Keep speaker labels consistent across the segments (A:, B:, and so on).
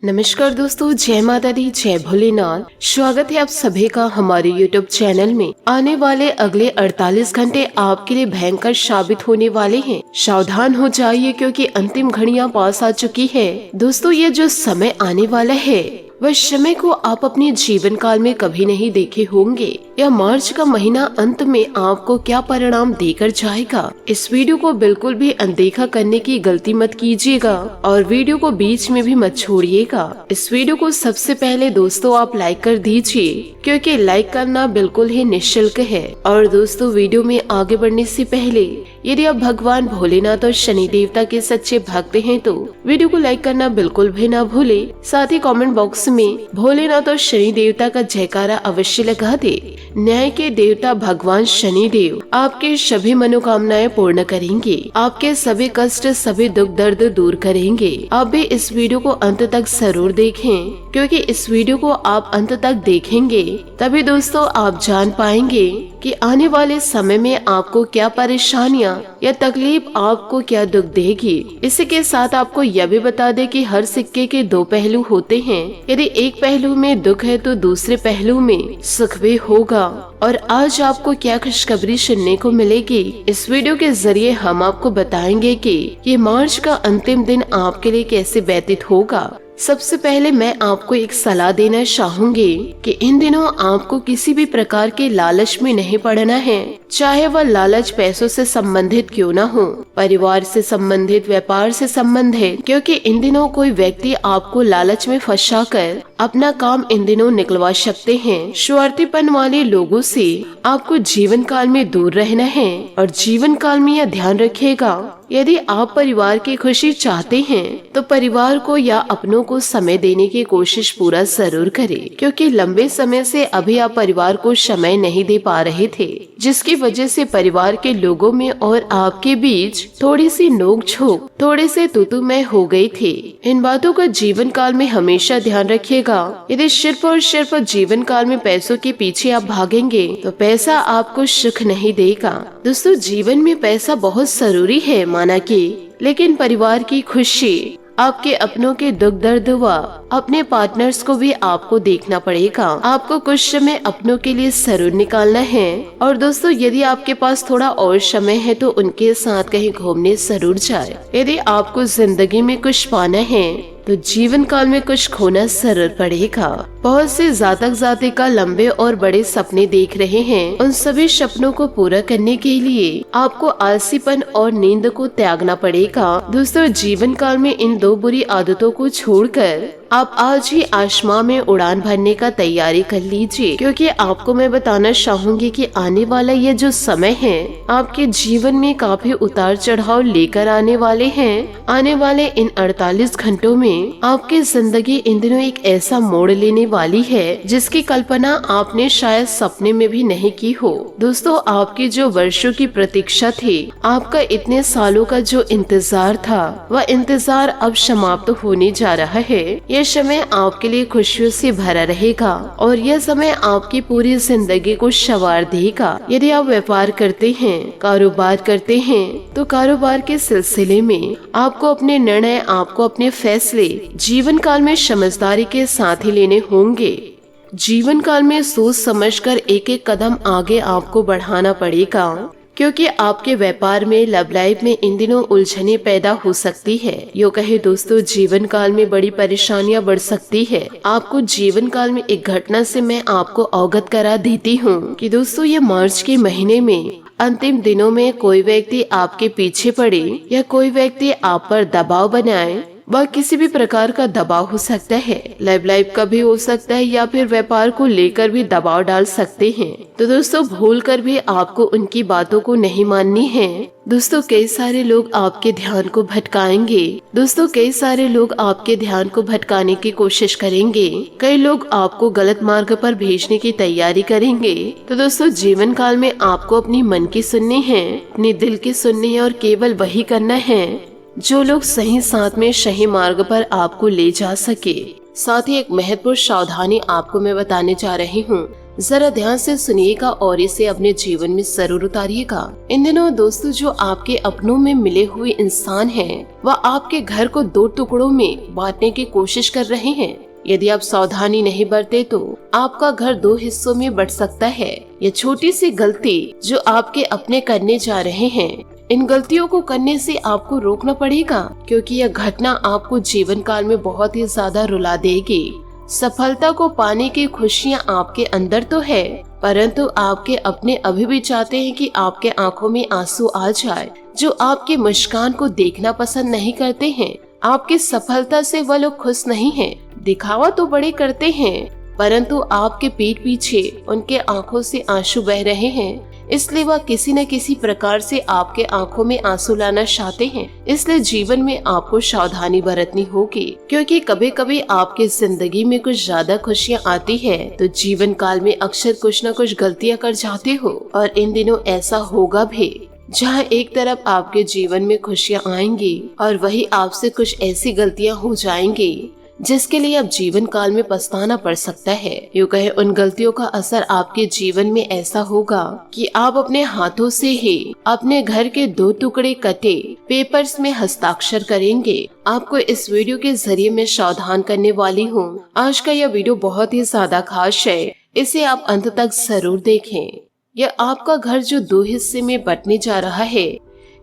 A: नमस्कार दोस्तों, जय माता दी, जय भोलेनाथ। स्वागत है आप सभी का हमारे YouTube चैनल में। आने वाले अगले 48 घंटे आपके लिए भयंकर साबित होने वाले हैं। सावधान हो जाइए क्योंकि अंतिम घड़ियां पास आ चुकी है। दोस्तों, ये जो समय आने वाला है वह समय को आप अपने जीवन काल में कभी नहीं देखे होंगे। यह मार्च का महीना अंत में आपको क्या परिणाम देकर जाएगा, इस वीडियो को बिल्कुल भी अनदेखा करने की गलती मत कीजिएगा और वीडियो को बीच में भी मत छोड़िएगा। इस वीडियो को सबसे पहले दोस्तों आप लाइक कर दीजिए क्योंकि लाइक करना बिल्कुल ही निःशुल्क है। और दोस्तों, वीडियो में आगे बढ़ने से पहले यदि आप भगवान भोलेनाथ और शनि देवता के सच्चे भक्त हैं तो वीडियो को लाइक करना बिल्कुल भी ना भूले। साथ ही कमेंट बॉक्स में भोलेनाथ और शनि देवता का जयकारा अवश्य लगा दे। न्याय के देवता भगवान शनि देव आपके सभी मनोकामनाएं पूर्ण करेंगे, आपके सभी कष्ट सभी दुख दर्द दूर करेंगे। आप भी इस वीडियो को अंत तक जरूर देखें क्योंकि इस वीडियो को आप अंत तक देखेंगे तभी दोस्तों आप जान पाएंगे कि आने वाले समय में आपको क्या परेशानियां या तकलीफ आपको क्या दुख देगी। इसी के साथ आपको यह भी बता दे कि हर सिक्के के दो पहलू होते हैं। यदि एक पहलू में दुख है तो दूसरे पहलू में सुख भी होगा। और आज आपको क्या खुशखबरी सुनने को मिलेगी, इस वीडियो के जरिए हम आपको बताएंगे कि ये मार्च का अंतिम दिन आपके लिए कैसे व्यतीत होगा। सबसे पहले मैं आपको एक सलाह देना चाहूंगी कि इन दिनों आपको किसी भी प्रकार के लालच में नहीं पड़ना है, चाहे वह लालच पैसों से संबंधित क्यों न हो, परिवार से संबंधित, व्यापार से संबंधित, क्योंकि इन दिनों कोई व्यक्ति आपको लालच में फंसाकर अपना काम इन दिनों निकलवा सकते हैं। स्वार्थीपन वाले लोगों से आपको जीवन काल में दूर रहना है और जीवन काल में यह ध्यान रखिएगा यदि आप परिवार की खुशी चाहते हैं तो परिवार को या अपनों को समय देने की कोशिश पूरा जरूर करें, क्योंकि लंबे समय से अभी आप परिवार को समय नहीं दे पा रहे थे, जिसकी वजह से परिवार के लोगों में और आपके बीच थोड़ी सी नोक-झोंक, थोड़े से तू-तू-मैं हो गई थी। इन बातों का जीवन काल में हमेशा ध्यान रखिएगा। यदि सिर्फ और सिर्फ जीवन काल में पैसों के पीछे आप भागेंगे तो पैसा आपको सुख नहीं देगा। दोस्तों, जीवन में पैसा बहुत जरूरी है माना कि, लेकिन परिवार की खुशी, आपके अपनों के दुख दर्द व अपने पार्टनर्स को भी आपको देखना पड़ेगा। आपको कुछ समय अपनों के लिए जरूर निकालना है। और दोस्तों, यदि आपके पास थोड़ा और समय है तो उनके साथ कहीं घूमने जरूर जाए। यदि आपको जिंदगी में कुछ पाना है तो जीवन काल में कुछ खोना जरूर पड़ेगा। बहुत से जातक जातिका लंबे और बड़े सपने देख रहे हैं। उन सभी सपनों को पूरा करने के लिए आपको आलसीपन और नींद को त्यागना पड़ेगा। दोस्तों, जीवन काल में इन दो बुरी आदतों को छोड़कर आप आज ही आसमान में उड़ान भरने का तैयारी कर लीजिए, क्योंकि आपको मैं बताना चाहूंगी कि आने वाला ये जो समय है आपके जीवन में काफी उतार चढ़ाव लेकर आने वाले हैं। आने वाले इन 48 घंटों में आपकी जिंदगी इन दिनों एक ऐसा मोड़ लेने वाली है जिसकी कल्पना आपने शायद सपने में भी नहीं की हो। दोस्तों, आपकी जो वर्षों की प्रतीक्षा थी, आपका इतने सालों का जो इंतजार था, वह इंतजार अब समाप्त होने जा रहा है। यह समय आपके लिए खुशियों से भरा रहेगा और यह समय आपकी पूरी जिंदगी को संवार देगा। यदि आप व्यापार करते हैं, कारोबार करते हैं तो कारोबार के सिलसिले में आपको अपने निर्णय, आपको अपने फैसले जीवन काल में समझदारी के साथ ही लेने होंगे। जीवन काल में सोच समझकर एक एक कदम आगे आपको बढ़ाना पड़ेगा, क्योंकि आपके व्यापार में, लव लाइफ में इन दिनों उलझने पैदा हो सकती है। यो कहे दोस्तों, जीवन काल में बड़ी परेशानियां बढ़ सकती है। आपको जीवन काल में एक घटना से मैं आपको अवगत करा देती हूँ कि दोस्तों, ये मार्च के महीने में अंतिम दिनों में कोई व्यक्ति आपके पीछे पड़े या कोई व्यक्ति आप पर दबाव बनाए, वह किसी भी प्रकार का दबाव हो सकता है। लव लाइफ का भी हो सकता है या फिर व्यापार को लेकर भी दबाव डाल सकते हैं। तो दोस्तों, भूल कर भी आपको उनकी बातों को नहीं माननी है। दोस्तों, कई सारे लोग आपके ध्यान को भटकाएंगे। दोस्तों, कई सारे लोग आपके ध्यान को भटकाने की कोशिश करेंगे। कई लोग आपको गलत मार्ग पर भेजने की तैयारी करेंगे। तो दोस्तों, जीवन काल में आपको अपनी मन की सुननी है, अपने दिल की सुननी है और केवल वही करना है जो लोग सही साथ में सही मार्ग पर आपको ले जा सके। साथ ही एक महत्वपूर्ण सावधानी आपको मैं बताने जा रही हूँ। जरा ध्यान से सुनिएगा और इसे अपने जीवन में जरूर उतारिएगा। इन दिनों दोस्तों, जो आपके अपनों में मिले हुए इंसान हैं, वह आपके घर को 2 टुकड़ों में बांटने की कोशिश कर रहे हैं। यदि आप सावधानी नहीं बरते तो आपका घर 2 हिस्सों में बंट सकता है। यह छोटी सी गलती जो आपके अपने करने जा रहे हैं, इन गलतियों को करने से आपको रोकना पड़ेगा, क्योंकि यह घटना आपको जीवन काल में बहुत ही ज्यादा रुला देगी। सफलता को पाने की खुशियाँ आपके अंदर तो है, परंतु आपके अपने अभी भी चाहते हैं कि आपके आंखों में आंसू आ जाए। जो आपकी मुस्कान को देखना पसंद नहीं करते हैं, आपकी सफलता से वह लोग खुश नहीं हैं। दिखावा तो बड़े करते हैं, परंतु आपके पीठ पीछे उनके आंखों से आंसू बह रहे हैं। इसलिए वह किसी न किसी प्रकार से आपके आंखों में आंसू लाना चाहते हैं। इसलिए जीवन में आपको सावधानी बरतनी होगी, क्योंकि कभी कभी आपकी जिंदगी में कुछ ज्यादा खुशियाँ आती है तो जीवन काल में अक्सर कुछ न कुछ गलतियाँ कर जाते हो। और इन दिनों ऐसा होगा भी, जहाँ एक तरफ आपके जीवन में खुशियाँ आएंगी और वही आपसे कुछ ऐसी गलतियाँ हो जाएंगी जिसके लिए अब जीवन काल में पछताना पड़ सकता है। यूँ कहे, उन गलतियों का असर आपके जीवन में ऐसा होगा कि आप अपने हाथों से ही अपने घर के 2 टुकड़े कटे पेपर्स में हस्ताक्षर करेंगे। आपको इस वीडियो के जरिए मैं सावधान करने वाली हूँ। आज का यह वीडियो बहुत ही ज्यादा खास है, इसे आप अंत तक जरूर देखें। यह आपका घर जो 2 हिस्से में बंटने जा रहा है,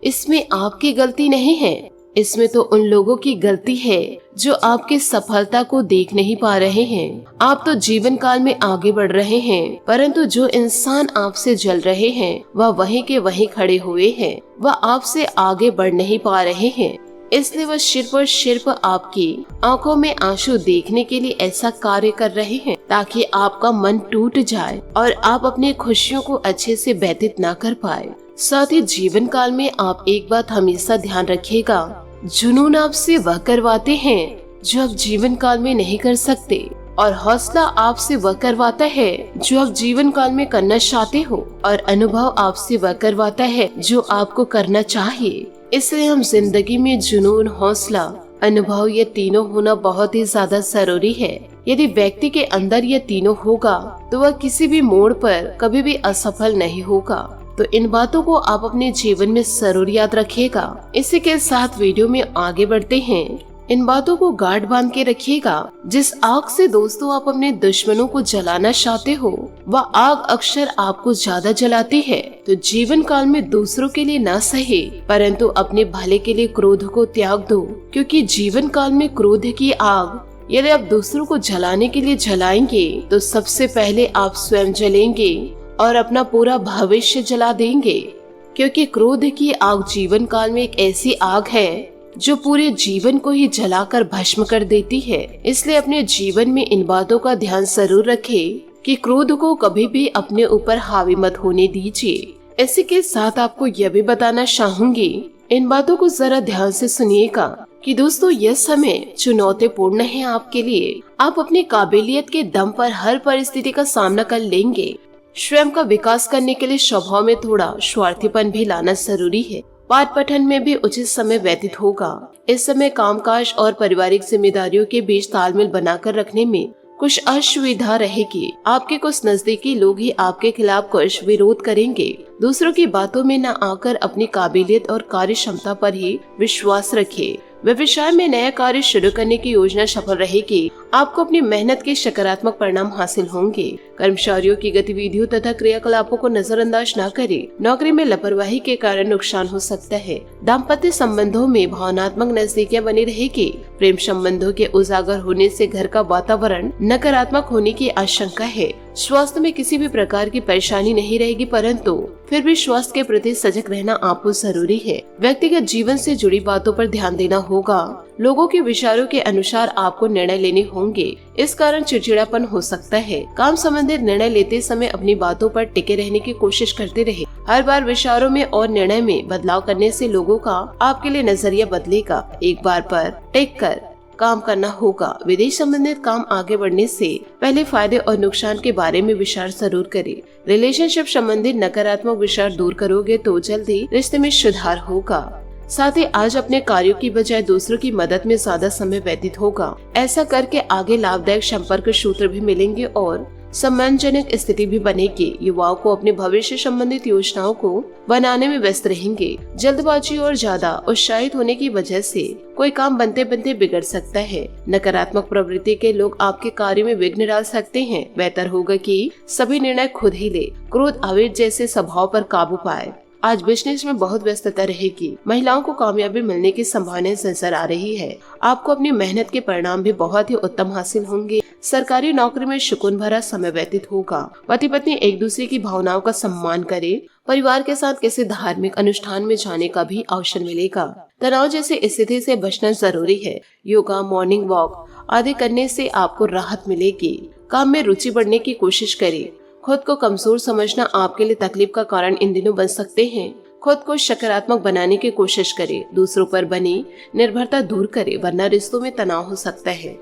A: इसमें आपकी गलती नहीं है। इसमें तो उन लोगों की गलती है जो आपकी सफलता को देख नहीं पा रहे हैं। आप तो जीवन काल में आगे बढ़ रहे हैं, परंतु जो इंसान आपसे जल रहे हैं वह वहीं के वहीं खड़े हुए हैं। वह आपसे आगे बढ़ नहीं पा रहे हैं। इसलिए वह सिर्फ और सिर्फ आपकी आंखों में आंसू देखने के लिए ऐसा कार्य कर रहे हैं, ताकि आपका मन टूट जाए और आप अपनी खुशियों को अच्छे से व्यतीत न कर पाए। साथ ही जीवन काल में आप एक बात हमेशा ध्यान रखिएगा, जुनून आपसे वह करवाते हैं जो आप जीवन काल में नहीं कर सकते, और हौसला आपसे वह करवाता है जो आप जीवन काल में करना चाहते हो, और अनुभव आपसे वह करवाता है जो आपको करना चाहिए। इसलिए हम जिंदगी में जुनून, हौसला, अनुभव, ये तीनों होना बहुत ही ज्यादा जरूरी है। यदि व्यक्ति के अंदर ये तीनों होगा तो वह किसी भी मोड़ पर कभी भी असफल नहीं होगा। तो इन बातों को आप अपने जीवन में जरूर याद रखिएगा। इसी के साथ वीडियो में आगे बढ़ते हैं। इन बातों को गांठ बांध के रखिएगा। जिस आग से दोस्तों आप अपने दुश्मनों को जलाना चाहते हो, वह आग अक्सर आपको ज्यादा जलाती है। तो जीवन काल में दूसरों के लिए ना सहे, परंतु अपने भले के लिए क्रोध को त्याग दो, क्योंकि जीवन काल में क्रोध की आग यदि आप दूसरों को जलाने के लिए जलाएंगे तो सबसे पहले आप स्वयं जलेंगे और अपना पूरा भविष्य जला देंगे। क्योंकि क्रोध की आग जीवन काल में एक ऐसी आग है जो पूरे जीवन को ही जलाकर भस्म कर देती है। इसलिए अपने जीवन में इन बातों का ध्यान जरूर रखें कि क्रोध को कभी भी अपने ऊपर हावी मत होने दीजिए। इसी के साथ आपको यह भी बताना चाहूंगी, इन बातों को जरा ध्यान से सुनिएगा कि दोस्तों यह समय चुनौतीपूर्ण है आपके लिए। आप अपनी काबिलियत के दम पर हर परिस्थिति का सामना कर लेंगे। स्वयं का विकास करने के लिए स्वभाव में थोड़ा स्वार्थीपन भी लाना जरूरी है। पाठ पठन में भी उचित समय व्यतीत होगा। इस समय कामकाज और पारिवारिक जिम्मेदारियों के बीच तालमेल बनाकर रखने में कुछ असुविधा रहेगी। आपके कुछ नजदीकी लोग ही आपके खिलाफ कुछ विरोध करेंगे। दूसरों की बातों में न आकर अपनी काबिलियत और कार्य क्षमता पर ही विश्वास रखें। व्यवसाय में नया कार्य शुरू करने की योजना सफल रहेगी। आपको अपनी मेहनत के सकारात्मक परिणाम हासिल होंगे। कर्मचारियों की गतिविधियों तथा क्रियाकलापों को नजरअंदाज न करें। नौकरी में लापरवाही के कारण नुकसान हो सकता है। दाम्पत्य संबंधों में भावनात्मक नजदीकियां बनी रहेगी। प्रेम संबंधों के उजागर होने से घर का वातावरण नकारात्मक होने की आशंका है। स्वास्थ्य में किसी भी प्रकार की परेशानी नहीं रहेगी, परंतु फिर भी स्वास्थ्य के प्रति सजग रहना आपको जरूरी है। व्यक्तिगत जीवन से जुड़ी बातों पर ध्यान देना होगा। लोगों के विचारों के अनुसार आपको निर्णय लेने होंगे। इस कारण चिड़चिड़ापन हो सकता है। काम संबंधित निर्णय लेते समय अपनी बातों पर टिके रहने की कोशिश करते रहे। हर बार विचारों में और निर्णय में बदलाव करने से लोगों का आपके लिए नजरिया बदलेगा। एक बार पर टिक कर काम करना होगा। विदेश संबंधित काम आगे बढ़ने से पहले फायदे और नुकसान के बारे में विचार जरूर करें। रिलेशनशिप संबंधित नकारात्मक विचार दूर करोगे तो जल्दी रिश्ते में सुधार होगा। साथ ही आज अपने कार्यों की बजाय दूसरों की मदद में ज्यादा समय व्यतीत होगा। ऐसा करके आगे लाभदायक संपर्क सूत्र भी मिलेंगे और सम्मानजनक स्थिति भी बनेगी। युवाओं को अपने भविष्य संबंधित योजनाओं को बनाने में व्यस्त रहेंगे। जल्दबाजी और ज्यादा उत्साहित होने की वजह से कोई काम बनते बनते बिगड़ सकता है। नकारात्मक प्रवृत्ति के लोग आपके कार्य में विघ्न डाल सकते हैं। बेहतर होगा कि सभी निर्णय खुद ही ले। क्रोध, आवेग जैसे स्वभाव पर काबू पाए। आज बिजनेस में बहुत व्यस्तता रहेगी। महिलाओं को कामयाबी मिलने की संभावनाएं नजर आ रही है। आपको अपनी मेहनत के परिणाम भी बहुत ही उत्तम हासिल होंगे। सरकारी नौकरी में सुकून भरा समय व्यतीत होगा। पति पत्नी एक दूसरे की भावनाओं का सम्मान करे। परिवार के साथ किसी धार्मिक अनुष्ठान में जाने का भी अवसर मिलेगा। तनाव जैसी स्थिति से बचना जरूरी है। योगा, मॉर्निंग वॉक आदि करने से आपको राहत मिलेगी। काम में रुचि बढ़ने की कोशिश करें। खुद को कमजोर समझना आपके लिए तकलीफ का कारण इन दिनों बन सकते हैं। खुद को सकारात्मक बनाने की कोशिश करें। दूसरों पर बनी निर्भरता दूर करें, वरना रिश्तों में तनाव हो सकता है।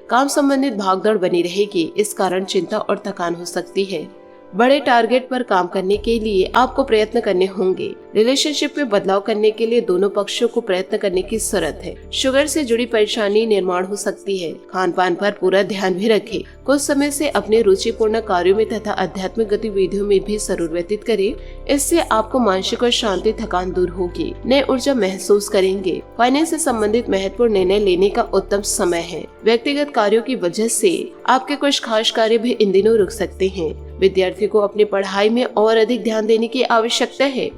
A: काम संबंधित भागदौड़ बनी रहेगी। इस कारण चिंता और थकान हो सकती है। बड़े टारगेट पर काम करने के लिए आपको प्रयत्न करने होंगे। रिलेशनशिप में बदलाव करने के लिए दोनों पक्षों को प्रयत्न करने की जरूरत है। शुगर से जुड़ी परेशानी निर्माण हो सकती है। खान पान पर पूरा ध्यान भी रखें। कुछ समय से अपने रुचिपूर्ण कार्यों में तथा आध्यात्मिक गतिविधियों में भी जरूर व्यतीत करें। इससे आपको मानसिक और शांति थकान दूर होगी। नए ऊर्जा महसूस करेंगे। फाइनेंस से संबंधित महत्वपूर्ण निर्णय लेने का उत्तम समय है। व्यक्तिगत कार्यों की वजह से आपके कुछ खास कार्य भी इन दिनों रुक सकते हैं। विद्यार्थी को अपनी पढ़ाई में और अधिक ध्यान देने की आवश्यकता है।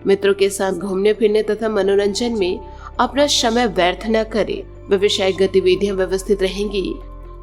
A: मित्रों के साथ घूमने फिरने तथा मनोरंजन में अपना समय व्यर्थ न करें। व्यवसायिक गतिविधियां व्यवस्थित रहेंगी।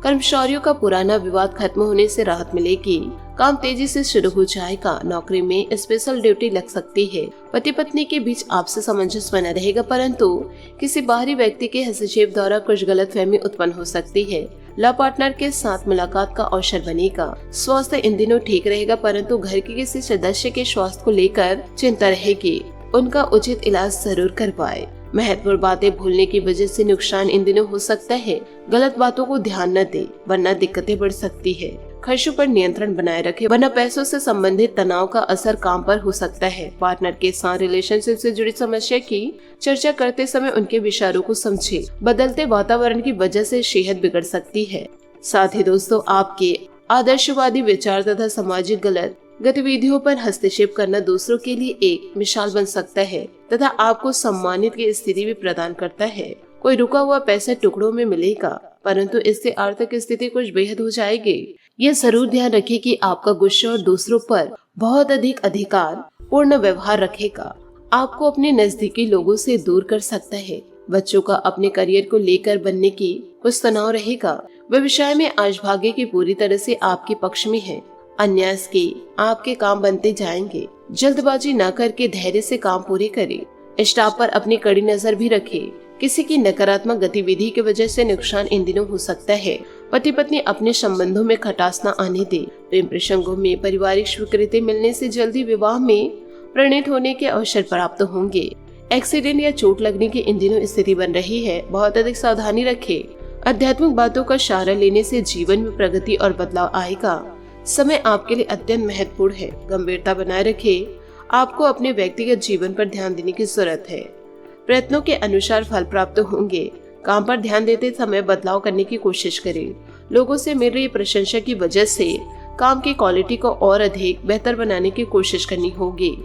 A: कर्मचारियों का पुराना विवाद खत्म होने से राहत मिलेगी। काम तेजी से शुरू हो जाएगा। नौकरी में स्पेशल ड्यूटी लग सकती है। पति पत्नी के बीच आपसे सामंजस्य बना रहेगा, परंतु किसी बाहरी व्यक्ति के हस्तक्षेप द्वारा कुछ गलतफहमी उत्पन्न हो सकती है। लव पार्टनर के साथ मुलाकात का अवसर बनेगा। स्वास्थ्य इन दिनों ठीक रहेगा, परंतु घर के किसी सदस्य के स्वास्थ्य को लेकर चिंता रहेगी। उनका उचित इलाज जरूर करवाएं। महत्वपूर्ण बातें भूलने की वजह से नुकसान इन दिनों हो सकता है। गलत बातों को ध्यान न दे, वरना दिक्कतें बढ़ सकती है। खर्चों पर नियंत्रण बनाए रखें, वरना पैसों से संबंधित तनाव का असर काम पर हो सकता है। पार्टनर के साथ रिलेशनशिप से जुड़ी समस्या की चर्चा करते समय उनके विचारों को समझें। बदलते वातावरण की वजह से सेहत बिगड़ सकती है। साथ ही दोस्तों, आपके आदर्शवादी विचार तथा सामाजिक गलत गतिविधियों पर हस्तक्षेप करना दूसरों के लिए एक मिसाल बन सकता है तथा आपको सम्मानित की स्थिति भी प्रदान करता है। कोई रुका हुआ पैसा टुकड़ों में मिलेगा, परंतु इससे आर्थिक स्थिति कुछ बेहद हो जाएगी। यह जरूर ध्यान रखें कि आपका गुस्सा और दूसरों पर बहुत अधिक अधिकार पूर्ण व्यवहार रखेगा। आपको अपने नजदीकी लोगों से दूर कर सकता है। बच्चों का अपने करियर को लेकर बनने की कुछ तनाव रहेगा। व्यवसाय में आज भाग्य की पूरी तरह से आपके पक्ष में है। अन्यास के आपके काम बनते जाएंगे। जल्दबाजी न करके धैर्य से काम पूरे करें। स्टाफ पर अपनी कड़ी नजर भी रखें। किसी की नकारात्मक गतिविधि की वजह से नुकसान इन दिनों हो सकता है। पति पत्नी अपने संबंधों में खटास न आने दे। प्रेम प्रसंगों में पारिवारिक स्वीकृति मिलने से जल्दी विवाह में परिणत होने के अवसर प्राप्त होंगे। एक्सीडेंट या चोट लगने की इन दिनों स्थिति बन रही है। बहुत अधिक सावधानी रखें। आध्यात्मिक बातों का सहारा लेने से जीवन में प्रगति और बदलाव आएगा। समय आपके लिए अत्यंत महत्वपूर्ण है। गंभीरता बनाए रखें। आपको अपने व्यक्तिगत जीवन पर ध्यान देने की जरूरत है। प्रयत्नों के अनुसार फल प्राप्त होंगे। काम पर ध्यान देते समय बदलाव करने की कोशिश करें। लोगों से मिल रही प्रशंसा की वजह से काम की क्वालिटी को और अधिक बेहतर बनाने की कोशिश करनी होगी।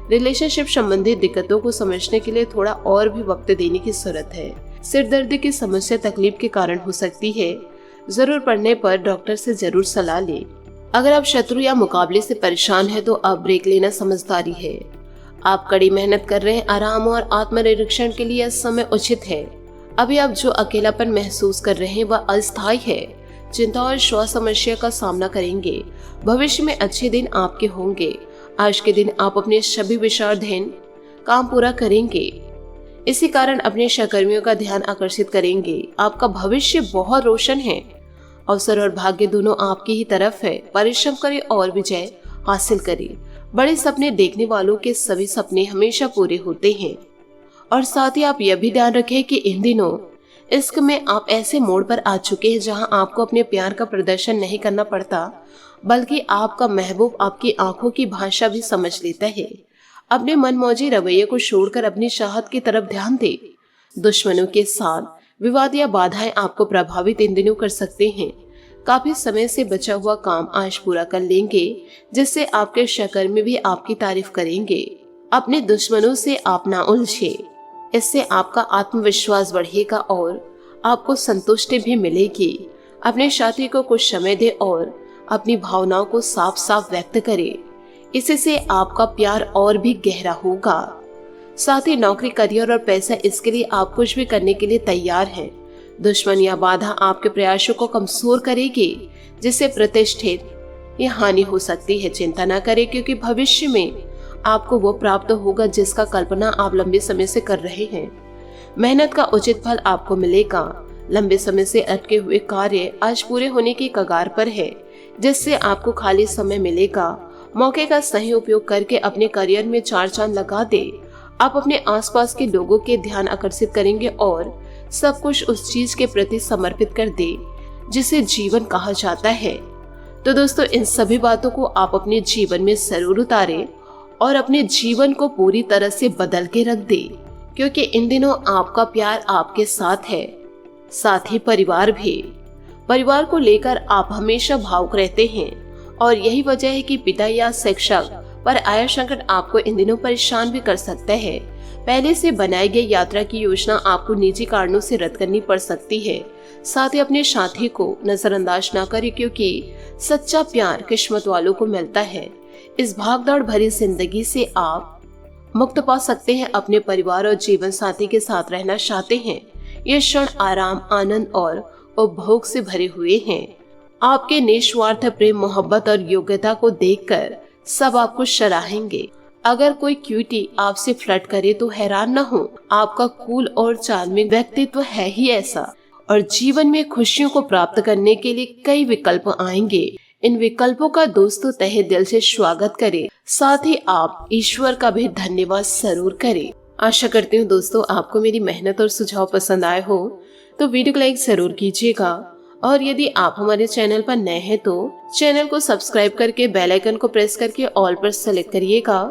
A: रिलेशनशिप संबंधित दिक्कतों को समझने के लिए थोड़ा और भी वक्त देने की जरूरत है। सिर दर्द की समस्या तकलीफ के कारण हो सकती है। जरूर पड़ने पर डॉक्टर से जरूर सलाह लें। अगर आप शत्रु या मुकाबले से परेशान हैं तो अब ब्रेक लेना समझदारी है। आप कड़ी मेहनत कर रहे हैं। आराम और आत्मनिरीक्षण के लिए समय उचित है। अभी आप जो अकेलापन महसूस कर रहे हैं वह अस्थायी है। चिंता और स्वास्थ्य समस्या का सामना करेंगे। भविष्य में अच्छे दिन आपके होंगे। आज के दिन आप अपने सभी विचाराधीन काम पूरा करेंगे। इसी कारण अपने सहकर्मियों का ध्यान आकर्षित करेंगे। आपका भविष्य बहुत रोशन है। अवसर और भाग्य दोनों आपकी ही तरफ है। परिश्रम करें और विजय हासिल करें। बड़े सपने देखने वालों के सभी सपने हमेशा पूरे होते हैं। और साथ ही आप यह भी ध्यान रखें कि इन दिनों इश्क में आप ऐसे मोड़ पर आ चुके हैं जहां आपको अपने प्यार का प्रदर्शन नहीं करना पड़ता, बल्कि आपका महबूब आपकी आंखों की भाषा भी समझ लेता है। अपने मनमौजी रवैये को छोड़कर अपनी चाहत की तरफ ध्यान दे। दुश्मनों के साथ विवाद या बाधाएं आपको प्रभावित इन दिनों कर सकते हैं। काफी समय से बचा हुआ काम आज पूरा कर लेंगे, जिससे आपके सहकर्मी भी आपकी तारीफ करेंगे। अपने दुश्मनों से आप ना उलझे, इससे आपका आत्मविश्वास बढ़ेगा और आपको संतुष्टि भी मिलेगी। अपने साथी को कुछ समय दे और अपनी भावनाओं को साफ साफ व्यक्त करें, इससे आपका प्यार और भी गहरा होगा। साथ ही नौकरी, करियर और पैसा, इसके लिए आप कुछ भी करने के लिए तैयार हैं। दुश्मन या बाधा आपके प्रयासों को कमजोर करेगी, जिससे प्रतिष्ठित या हानि हो सकती है। चिंता न करें, क्योंकि भविष्य में आपको वो प्राप्त होगा जिसका कल्पना आप लंबे समय से कर रहे हैं। मेहनत का उचित फल आपको मिलेगा। लंबे समय से अटके हुए कार्य आज पूरे होने की कगार पर है, जिससे आपको खाली समय मिलेगा। मौके का सही उपयोग करके अपने करियर में चार चांद लगा दे। आप अपने आसपास के लोगों के ध्यान आकर्षित करेंगे और सब कुछ उस चीज के प्रति समर्पित कर दे जिसे जीवन कहा जाता है। तो दोस्तों, इन सभी बातों को आप अपने जीवन में जरूर उतारें और अपने जीवन को पूरी तरह से बदल के रख दे, क्योंकि इन दिनों आपका प्यार आपके साथ है, साथ ही परिवार भी। परिवार को लेकर आप हमेशा भावुक रहते हैं और यही वजह है कि पिता या शिक्षक पर आया संकट आपको इन दिनों परेशान भी कर सकता है। पहले से बनाई गई यात्रा की योजना आपको निजी कारणों से रद्द करनी पड़ सकती है। साथ ही अपने साथी को नजरअंदाज ना करें, क्योंकि सच्चा प्यार किस्मत वालों को मिलता है। इस भागदौड़ भरी जिंदगी से आप मुक्त पा सकते हैं। अपने परिवार और जीवन साथी के साथ रहना चाहते हैं। ये क्षण आराम, आनंद और उपभोग से भरे हुए हैं। आपके निस्वार्थ प्रेम, मोहब्बत और योग्यता को देखकर सब आपको सराहेंगे। अगर कोई क्यूटी आपसे फ्लर्ट करे तो हैरान न हो, आपका कूल और चार्मिंग व्यक्तित्व है ही ऐसा। और जीवन में खुशियों को प्राप्त करने के लिए कई विकल्प आएंगे। इन विकल्पों का दोस्तों तहे दिल से स्वागत करें। साथ ही आप ईश्वर का भी धन्यवाद जरूर करें। आशा करती हूँ दोस्तों आपको मेरी मेहनत और सुझाव पसंद आए हो, तो वीडियो को लाइक जरूर कीजिएगा। और यदि आप हमारे चैनल पर नए हैं तो चैनल को सब्सक्राइब करके बेल आइकन को प्रेस करके ऑल पर सेलेक्ट करिएगा,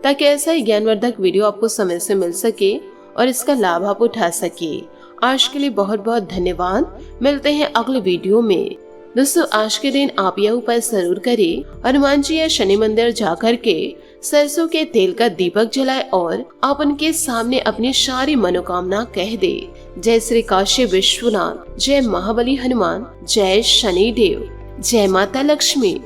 A: ताकि ऐसा ही ज्ञानवर्धक वीडियो आपको समय से मिल सके और इसका लाभ आप उठा सके। आज के लिए बहुत बहुत धन्यवाद। मिलते हैं अगले वीडियो में। दोस्तों, आज के दिन आप यह उपाय जरूर करें। हनुमान जी या शनि मंदिर जाकर के सरसों के तेल का दीपक जलाए और आप उनके सामने अपनी सारी मनोकामना कह दे। जय श्री काशी विश्वनाथ, जय महाबली हनुमान, जय शनि देव, जय माता लक्ष्मी।